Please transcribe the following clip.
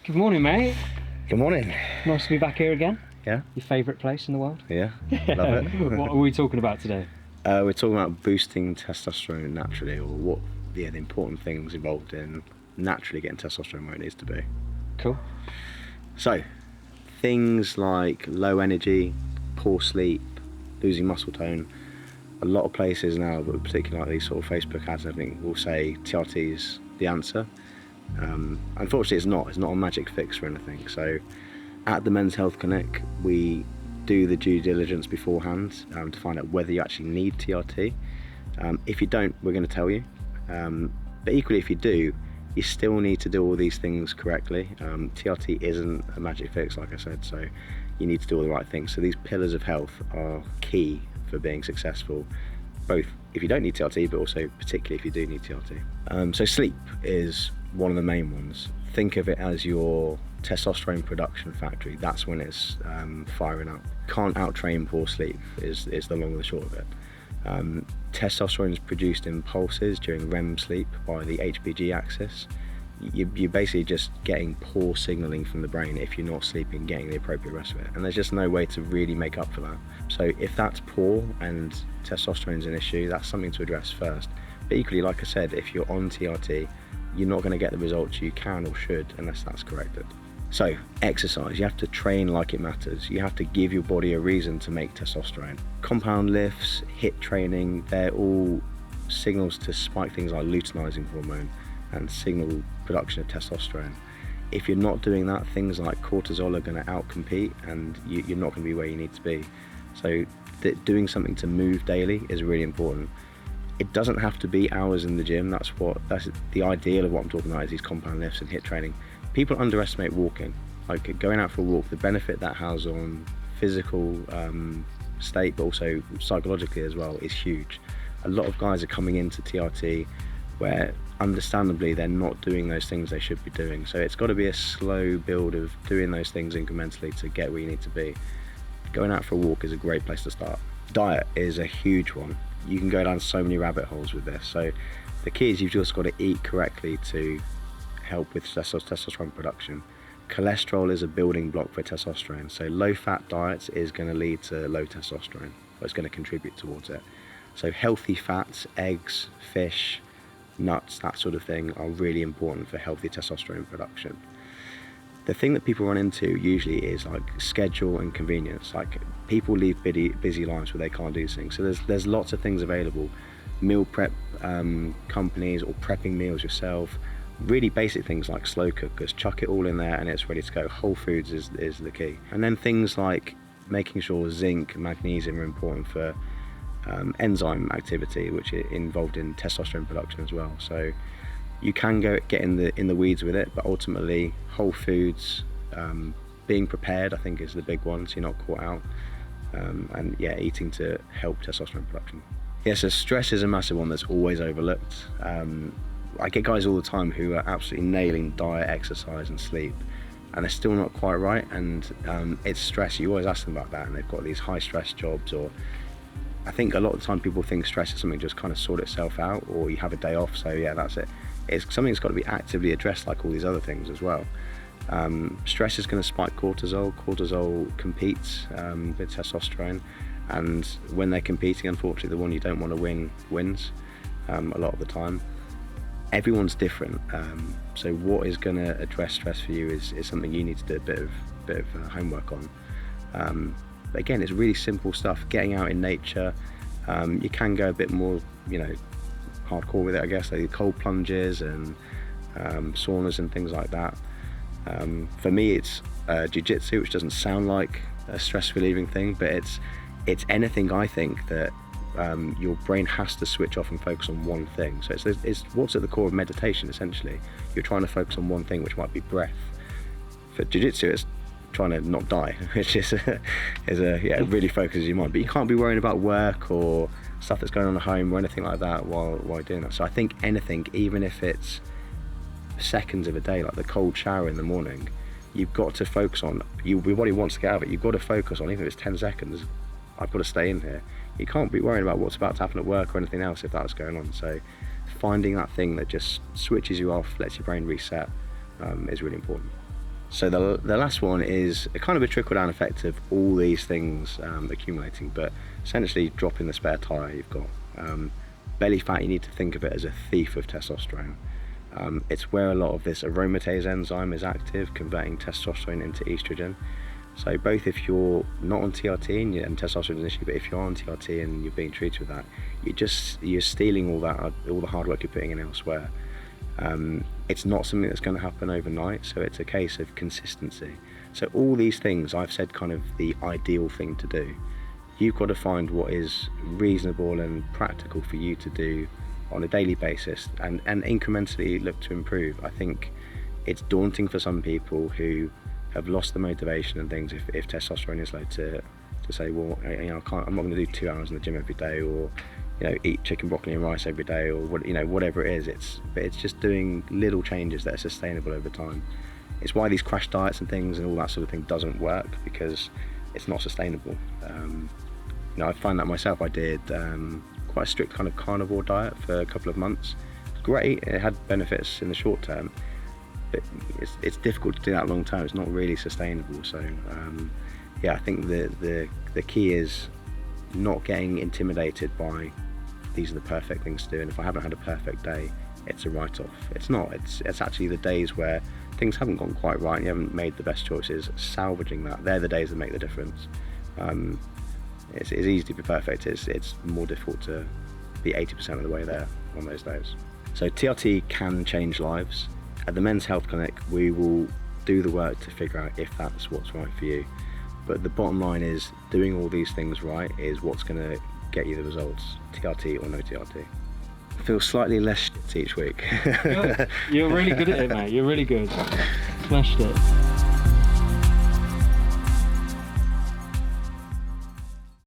Good morning, mate. Good morning. Nice to be back here again. Yeah. Your favourite place in the world? Yeah. Love it. What are we talking about today? We're talking about boosting testosterone naturally, or what the important things involved in naturally getting testosterone where it needs to be. Cool. So, things like low energy, poor sleep, losing muscle tone. A lot of places now, but particularly like these sort of Facebook ads and everything, will say TRT is the answer. Unfortunately, it's not. It's not a magic fix or anything. So, at the Men's Health Clinic, we do the due diligence beforehand to find out whether you actually need TRT. If you don't, we're going to tell you. But equally, if you do, you still need to do all these things correctly. TRT isn't a magic fix, like I said, so you need to do all the right things. So these pillars of health are key for being successful, both if you don't need TRT, but also particularly if you do need TRT. So sleep is one of the main ones. Think of it as your testosterone production factory. That's when it's firing up. Can't out-train poor sleep is the long and the short of it. Testosterone is produced in pulses during REM sleep by the HPG axis. You're basically just getting poor signaling from the brain if you're not sleeping, getting the appropriate rest of it. And there's just no way to really make up for that. So if that's poor and testosterone is an issue, that's something to address first. But equally, like I said, if you're on TRT, you're not going to get the results you can or should unless that's corrected. So exercise, you have to train like it matters. You have to give your body a reason to make testosterone. Compound lifts, HIIT training, they're all signals to spike things like luteinizing hormone and signal production of testosterone. If you're not doing that, things like cortisol are going to outcompete and you're not going to be where you need to be. So doing something to move daily is really important. It doesn't have to be hours in the gym. That's the ideal of what I'm talking about, is these compound lifts and HIIT training. People underestimate walking, like going out for a walk, the benefit that has on physical state, but also psychologically as well, is huge. A lot of guys are coming into TRT where understandably they're not doing those things they should be doing. So it's got to be a slow build of doing those things incrementally to get where you need to be. Going out for a walk is a great place to start. Diet is a huge one. You can go down so many rabbit holes with this. So the key is you've just got to eat correctly to help with testosterone production. Cholesterol is a building block for testosterone. So low fat diets is going to lead to low testosterone, or it's going to contribute towards it. So healthy fats, eggs, fish, nuts, that sort of thing are really important for healthy testosterone production. The thing that people run into usually is like schedule and convenience. Like people leave busy lives where they can't do things. So there's lots of things available. Meal prep companies, or prepping meals yourself. Really basic things like slow cookers, chuck it all in there and it's ready to go. Whole foods is the key. And then things like making sure zinc and magnesium are important for enzyme activity, which is involved in testosterone production as well. So you can get in the weeds with it, but ultimately whole foods, being prepared, I think, is the big one, so you're not caught out. And yeah, eating to help testosterone production. Yeah, so stress is a massive one that's always overlooked. I get guys all the time who are absolutely nailing diet, exercise and sleep, and they're still not quite right. And it's stress. You always ask them about that, and they've got these high stress jobs, or I think a lot of the time people think stress is something just kind of sort itself out, or you have a day off, so yeah, that's it. It's something that's got to be actively addressed, like all these other things as well. Stress is going to spike cortisol. Cortisol competes with testosterone, and when they're competing, unfortunately, the one you don't want to win wins a lot of the time. Everyone's different, so what is going to address stress for you is something you need to do a bit of homework on. But again, it's really simple stuff. Getting out in nature. You can go a bit more, hardcore with it, I guess. Like cold plunges and saunas and things like that. For me, it's jiu-jitsu, which doesn't sound like a stress relieving thing, but it's anything, I think, that your brain has to switch off and focus on one thing. So it's what's at the core of meditation, essentially. You're trying to focus on one thing, which might be breath. For jiu-jitsu, it's trying to not die, which it really focuses your mind. But you can't be worrying about work or stuff that's going on at home or anything like that while doing that. So I think anything, even if it's seconds of a day, like the cold shower in the morning, you've got to focus on, your body wants to get out of it, you've got to focus on, even if it's 10 seconds, I've got to stay in here. You can't be worrying about what's about to happen at work or anything else if that's going on. So finding that thing that just switches you off, lets your brain reset, is really important. So the last one is a kind of a trickle-down effect of all these things accumulating, but essentially dropping the spare tyre you've got. Belly fat, you need to think of it as a thief of testosterone. It's where a lot of this aromatase enzyme is active, converting testosterone into estrogen. So both if you're not on TRT and testosterone is an issue, but if you're on TRT and you're being treated with that, you're stealing all the hard work you're putting in elsewhere. It's not something that's going to happen overnight, so it's a case of consistency. So all these things I've said kind of the ideal thing to do. You've got to find what is reasonable and practical for you to do on a daily basis and incrementally look to improve. I think it's daunting for some people who have lost the motivation and things if testosterone is low to say, well, I'm not going to do 2 hours in the gym every day, or eat chicken, broccoli and rice every day, or whatever it is. But it's just doing little changes that are sustainable over time. It's why these crash diets and things and all that sort of thing doesn't work, because it's not sustainable. I find that myself. I did quite a strict kind of carnivore diet for a couple of months. It's great, it had benefits in the short term, but it's difficult to do that long term. It's not really sustainable. So I think the key is not getting intimidated by these are the perfect things to do, and if I haven't had a perfect day, it's a write-off. It's not. It's actually the days where things haven't gone quite right and you haven't made the best choices. Salvaging that, they're the days that make the difference. It's easy to be perfect. It's more difficult to be 80% of the way there on those days. So TRT can change lives. At the Men's Health Clinic, we will do the work to figure out if that's what's right for you. But the bottom line is doing all these things right is what's going to get you the results, TRT or no TRT. I feel slightly less shit each week. You're really good at it, mate. You're really good. Smashed it.